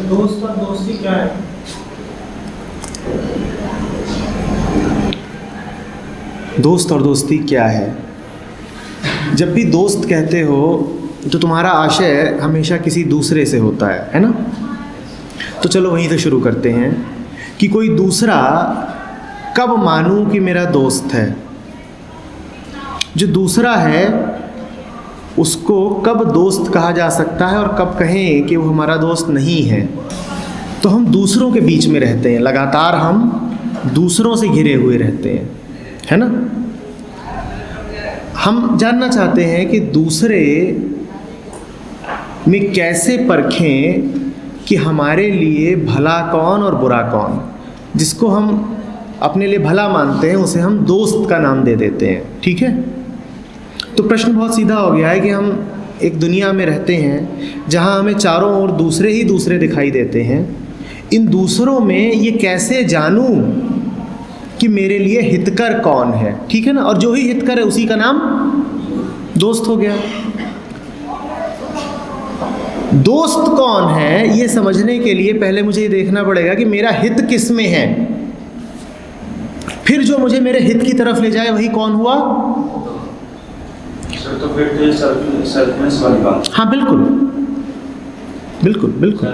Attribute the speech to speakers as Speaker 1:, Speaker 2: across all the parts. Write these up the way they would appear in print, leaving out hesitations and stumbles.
Speaker 1: दोस्त और दोस्ती क्या है?
Speaker 2: दोस्त और दोस्ती क्या है? जब भी दोस्त कहते हो तो तुम्हारा आशय हमेशा किसी दूसरे से होता है ना? तो चलो वहीं से शुरू करते हैं कि कोई दूसरा कब मानूं कि मेरा दोस्त है। जो दूसरा है उसको कब दोस्त कहा जा सकता है और कब कहें कि वो हमारा दोस्त नहीं है। तो हम दूसरों के बीच में रहते हैं, लगातार हम दूसरों से घिरे हुए रहते हैं, है ना? हम जानना चाहते हैं कि दूसरे में कैसे परखें कि हमारे लिए भला कौन और बुरा कौन। जिसको हम अपने लिए भला मानते हैं उसे हम दोस्त का नाम दे देते हैं, ठीक है? तो प्रश्न बहुत सीधा हो गया है कि हम एक दुनिया में रहते हैं जहां हमें चारों ओर दूसरे ही दूसरे दिखाई देते हैं। इन दूसरों में ये कैसे जानूं कि मेरे लिए हितकर कौन है, ठीक है ना? और जो ही हितकर है उसी का नाम दोस्त हो गया। दोस्त कौन है ये समझने के लिए पहले मुझे ये देखना पड़ेगा कि मेरा हित किस में है। फिर जो मुझे मेरे हित की तरफ ले जाए वही कौन हुआ?
Speaker 3: तो फिर तो सेल्फनेस वाली बात।
Speaker 2: हाँ, बिल्कुल बिल्कुल बिल्कुल।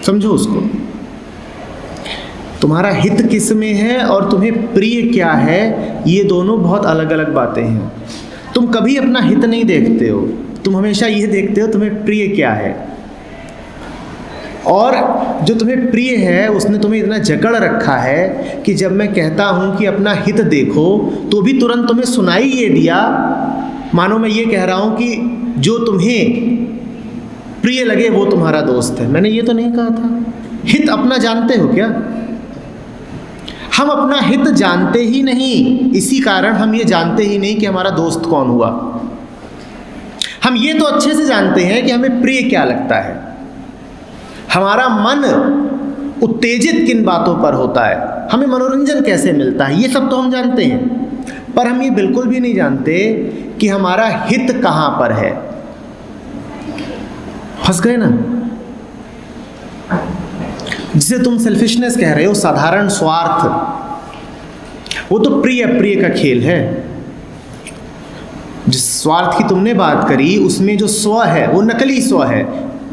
Speaker 2: समझो उसको। तुम्हारा हित किस में है और तुम्हें प्रिय क्या है, ये दोनों बहुत अलग अलग बातें हैं। तुम कभी अपना हित नहीं देखते हो, तुम हमेशा ये देखते हो तुम्हें प्रिय क्या है। और जो तुम्हें प्रिय है उसने तुम्हें इतना जकड़ रखा है कि जब मैं कहता हूँ कि अपना हित देखो तो भी तुरंत तुम्हें सुनाई ये दिया मानो मैं ये कह रहा हूँ कि जो तुम्हें प्रिय लगे वो तुम्हारा दोस्त है। मैंने ये तो नहीं कहा था। हित अपना जानते हो क्या? हम अपना हित जानते ही नहीं, इसी कारण हम ये जानते ही नहीं कि हमारा दोस्त कौन हुआ। हम ये तो अच्छे से जानते हैं कि हमें प्रिय क्या लगता है, हमारा मन उत्तेजित किन बातों पर होता है, हमें मनोरंजन कैसे मिलता है, ये सब तो हम जानते हैं। पर हम ये बिल्कुल भी नहीं जानते कि हमारा हित कहाँ पर है। फंस गए ना? जिसे तुम सेल्फिशनेस कह रहे हो, साधारण स्वार्थ, वो तो प्रिय अप्रिय का खेल है। जिस स्वार्थ की तुमने बात करी उसमें जो स्व है वो नकली स्व है,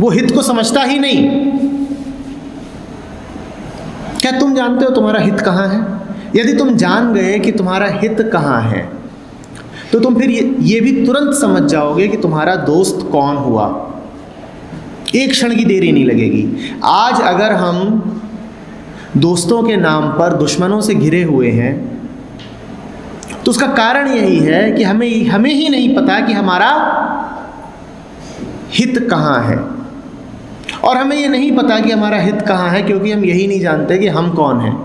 Speaker 2: वो हित को समझता ही नहीं। क्या तुम जानते हो तुम्हारा हित कहाँ है? यदि तुम जान गए कि तुम्हारा हित कहाँ है तो तुम फिर ये भी तुरंत समझ जाओगे कि तुम्हारा दोस्त कौन हुआ। एक क्षण की देरी नहीं लगेगी। आज अगर हम दोस्तों के नाम पर दुश्मनों से घिरे हुए हैं तो उसका कारण यही है कि हमें ही नहीं पता कि हमारा हित कहाँ है। और हमें ये नहीं पता कि हमारा हित कहाँ है क्योंकि हम यही नहीं जानते कि हम कौन हैं।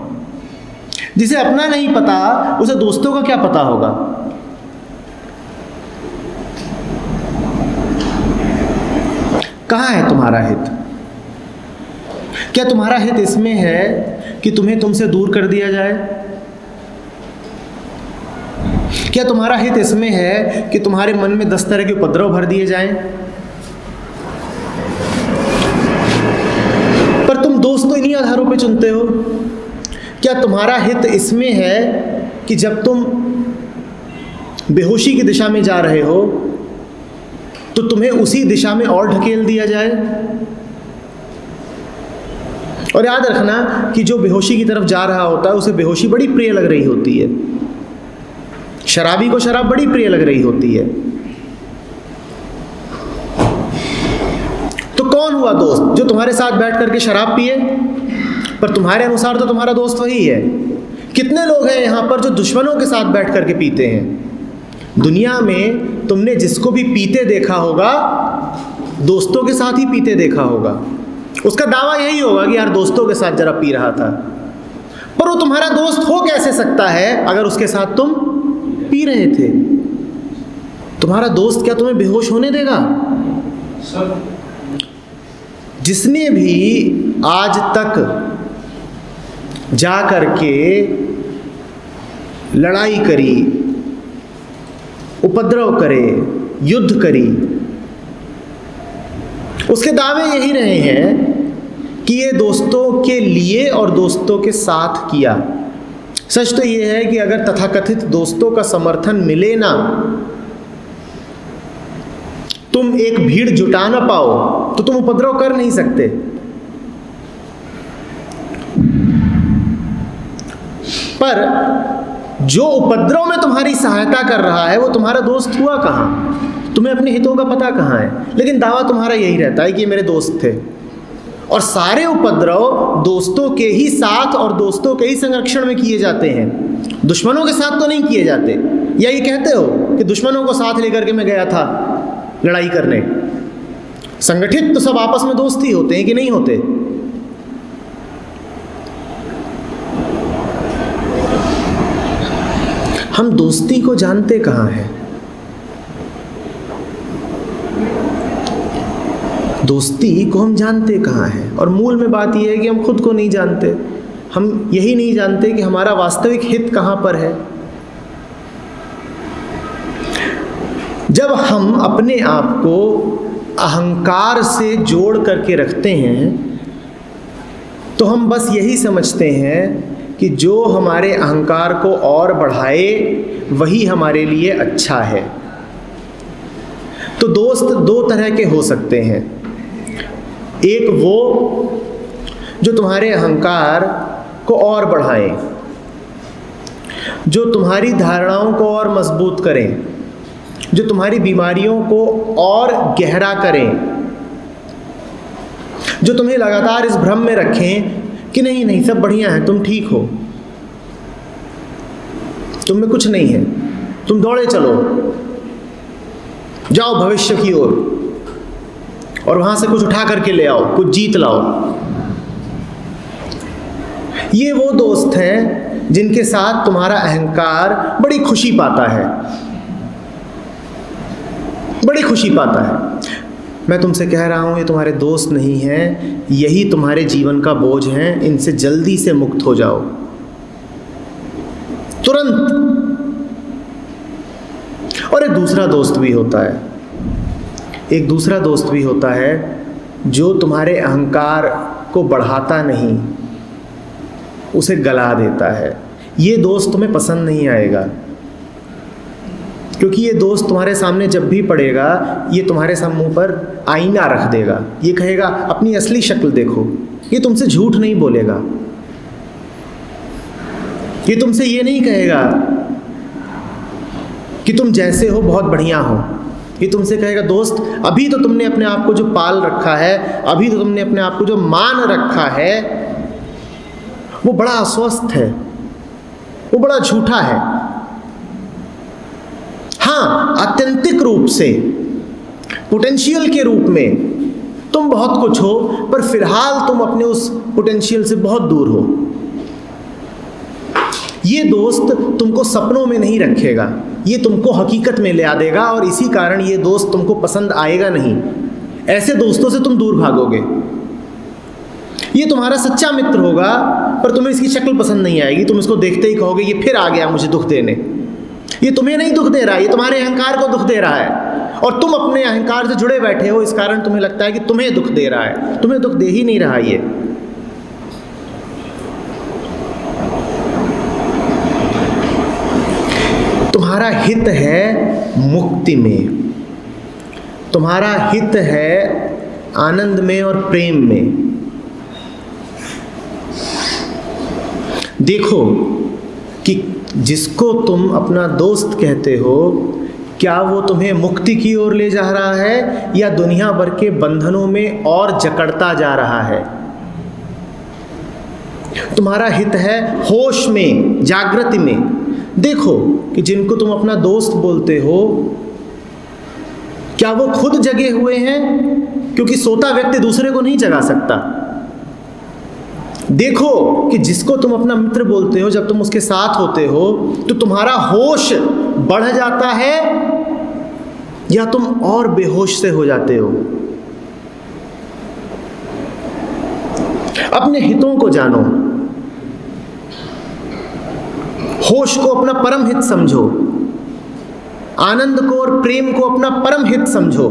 Speaker 2: जिसे अपना नहीं पता उसे दोस्तों का क्या पता होगा? कहाँ है तुम्हारा हित? क्या तुम्हारा हित इसमें है कि तुम्हें तुमसे दूर कर दिया जाए? क्या तुम्हारा हित इसमें है कि तुम्हारे मन में 10 तरह के उपद्रव भर दिए जाएं? पर तुम दोस्त तो इन्हीं आधारों पे चुनते हो। क्या तुम्हारा हित इसमें है कि जब तुम बेहोशी की दिशा में जा रहे हो तो तुम्हें उसी दिशा में और ढकेल दिया जाए? और याद रखना कि जो बेहोशी की तरफ जा रहा होता है उसे बेहोशी बड़ी प्रिय लग रही होती है। शराबी को शराब बड़ी प्रिय लग रही होती है। तो कौन हुआ दोस्त? जो तुम्हारे साथ बैठ करके शराब पिए? पर तुम्हारे अनुसार तो तुम्हारा दोस्त वही है। कितने लोग हैं यहाँ पर जो दुश्मनों के साथ बैठ करके पीते हैं? दुनिया में तुमने जिसको भी पीते देखा होगा दोस्तों के साथ ही पीते देखा होगा। उसका दावा यही होगा कि यार दोस्तों के साथ जरा पी रहा था। पर वो तुम्हारा दोस्त हो कैसे सकता है अगर उसके साथ तुम पी रहे थे? तुम्हारा दोस्त क्या तुम्हें बेहोश होने देगा? जिसने भी आज तक जा करके लड़ाई करी, उपद्रव करे, युद्ध करी, उसके दावे यही रहे हैं कि ये दोस्तों के लिए और दोस्तों के साथ किया। सच तो ये है कि अगर तथाकथित दोस्तों का समर्थन मिले ना, तुम एक भीड़ जुटा ना पाओ, तो तुम उपद्रव कर नहीं सकते। पर जो उपद्रव में तुम्हारी सहायता कर रहा है वो तुम्हारा दोस्त हुआ कहाँ? तुम्हें अपने हितों का पता कहाँ है? लेकिन दावा तुम्हारा यही रहता है कि ये मेरे दोस्त थे। और सारे उपद्रव दोस्तों के ही साथ और दोस्तों के ही संरक्षण में किए जाते हैं, दुश्मनों के साथ तो नहीं किए जाते। या ये कहते हो कि दुश्मनों को साथ लेकर के मैं गया था लड़ाई करने? संगठित तो सब आपस में दोस्त ही होते हैं कि नहीं होते? हम दोस्ती को जानते कहाँ हैं? दोस्ती को हम जानते कहाँ हैं? और मूल में बात यह है कि हम खुद को नहीं जानते। हम यही नहीं जानते कि हमारा वास्तविक हित कहाँ पर है। जब हम अपने आप को अहंकार से जोड़ करके रखते हैं तो हम बस यही समझते हैं कि जो हमारे अहंकार को और बढ़ाए वही हमारे लिए अच्छा है। तो दोस्त दो तरह के हो सकते हैं। एक वो जो तुम्हारे अहंकार को और बढ़ाएं, जो तुम्हारी धारणाओं को और मजबूत करें, जो तुम्हारी बीमारियों को और गहरा करें, जो तुम्हें लगातार इस भ्रम में रखें कि नहीं नहीं सब बढ़िया है, तुम ठीक हो, तुम में कुछ नहीं है, तुम दौड़े चलो, जाओ भविष्य की ओर और वहां से कुछ उठा करके ले आओ, कुछ जीत लाओ। ये वो दोस्त हैं जिनके साथ तुम्हारा अहंकार बड़ी खुशी पाता है, बड़ी खुशी पाता है। मैं तुमसे कह रहा हूं ये तुम्हारे दोस्त नहीं हैं, यही तुम्हारे जीवन का बोझ हैं, इनसे जल्दी से मुक्त हो जाओ, तुरंत। और एक दूसरा दोस्त भी होता है, एक दूसरा दोस्त भी होता है जो तुम्हारे अहंकार को बढ़ाता नहीं, उसे गला देता है। ये दोस्त तुम्हें पसंद नहीं आएगा, क्योंकि ये दोस्त तुम्हारे सामने जब भी पड़ेगा ये तुम्हारे मुंह पर आईना रख देगा, ये कहेगा अपनी असली शक्ल देखो। ये तुमसे झूठ नहीं बोलेगा, ये तुमसे ये नहीं कहेगा कि तुम जैसे हो बहुत बढ़िया हो। ये तुमसे कहेगा दोस्त अभी तो तुमने अपने आप को जो पाल रखा है, अभी तो तुमने अपने आप को जो मान रखा है वो बड़ा अस्वस्थ है, वो बड़ा झूठा है। हाँ, आत्यंतिक रूप से पोटेंशियल के रूप में तुम बहुत कुछ हो, पर फिलहाल तुम अपने उस पोटेंशियल से बहुत दूर हो। ये दोस्त तुमको सपनों में नहीं रखेगा, ये तुमको हकीकत में ले आ देगा, और इसी कारण ये दोस्त तुमको पसंद आएगा नहीं। ऐसे दोस्तों से तुम दूर भागोगे। ये तुम्हारा सच्चा मित्र होगा, पर तुम्हें इसकी शक्ल पसंद नहीं आएगी। तुम इसको देखते ही कहोगे ये फिर आ गया मुझे दुख देने। ये तुम्हें नहीं दुख दे रहा, ये तुम्हारे अहंकार को दुख दे रहा है, और तुम अपने अहंकार से जुड़े बैठे हो, इस कारण तुम्हें लगता है कि तुम्हें दुख दे रहा है। तुम्हें दुख दे ही नहीं रहा। ये तुम्हारा हित है मुक्ति में, तुम्हारा हित है आनंद में और प्रेम में। देखो कि जिसको तुम अपना दोस्त कहते हो, क्या वो तुम्हें मुक्ति की ओर ले जा रहा है या दुनिया भर के बंधनों में और जकड़ता जा रहा है। तुम्हारा हित है होश में, जागृति में। देखो कि जिनको तुम अपना दोस्त बोलते हो, क्या वो खुद जगे हुए हैं? क्योंकि सोता व्यक्ति दूसरे को नहीं जगा सकता। देखो कि जिसको तुम अपना मित्र बोलते हो, जब तुम उसके साथ होते हो तो तुम्हारा होश बढ़ जाता है या तुम और बेहोश से हो जाते हो। अपने हितों को जानो, होश को अपना परम हित समझो, आनंद को और प्रेम को अपना परम हित समझो,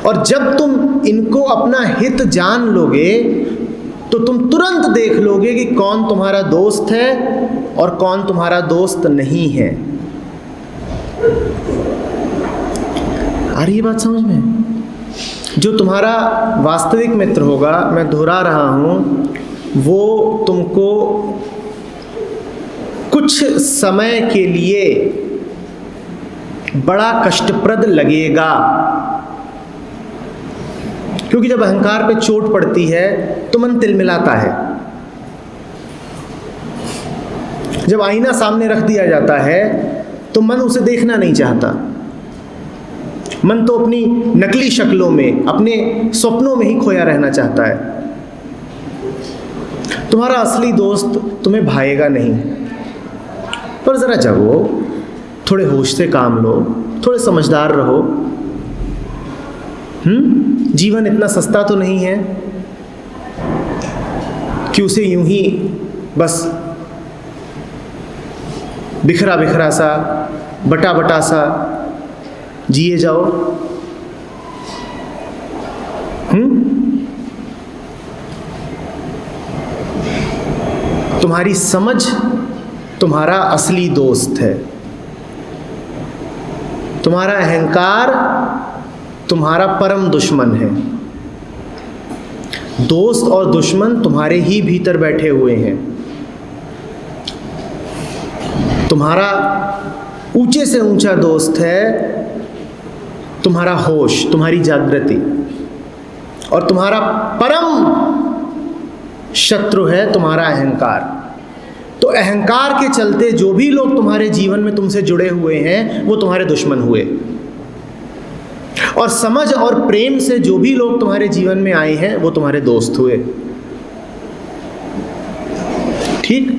Speaker 2: और जब तुम इनको अपना हित जान लोगे तो तुम तुरंत देख लोगे कि कौन तुम्हारा दोस्त है और कौन तुम्हारा दोस्त नहीं है। आ रही है बात समझ में? जो तुम्हारा वास्तविक मित्र होगा, मैं दोहरा रहा हूँ, वो तुमको कुछ समय के लिए बड़ा कष्टप्रद लगेगा, क्योंकि जब अहंकार पे चोट पड़ती है तो मन तिलमिलाता है। जब आईना सामने रख दिया जाता है तो मन उसे देखना नहीं चाहता। मन तो अपनी नकली शक्लों में, अपने स्वप्नों में ही खोया रहना चाहता है। तुम्हारा असली दोस्त तुम्हें भाएगा नहीं। पर ज़रा जगो, थोड़े होश से काम लो, थोड़े समझदार रहो। जीवन इतना सस्ता तो नहीं है कि उसे यूं ही बस बिखरा बिखरा सा, बटा बटा सा जिए जाओ। तुम्हारी समझ तुम्हारा असली दोस्त है। तुम्हारा अहंकार तुम्हारा परम दुश्मन है। दोस्त और दुश्मन तुम्हारे ही भीतर बैठे हुए हैं। तुम्हारा ऊंचे से ऊंचा दोस्त है तुम्हारा होश, तुम्हारी जागृति, और तुम्हारा परम शत्रु है तुम्हारा अहंकार। तो अहंकार के चलते जो भी लोग तुम्हारे जीवन में तुमसे जुड़े हुए हैं वो तुम्हारे दुश्मन हुए, और समझ और प्रेम से जो भी लोग तुम्हारे जीवन में आए हैं वो तुम्हारे दोस्त हुए। ठीक?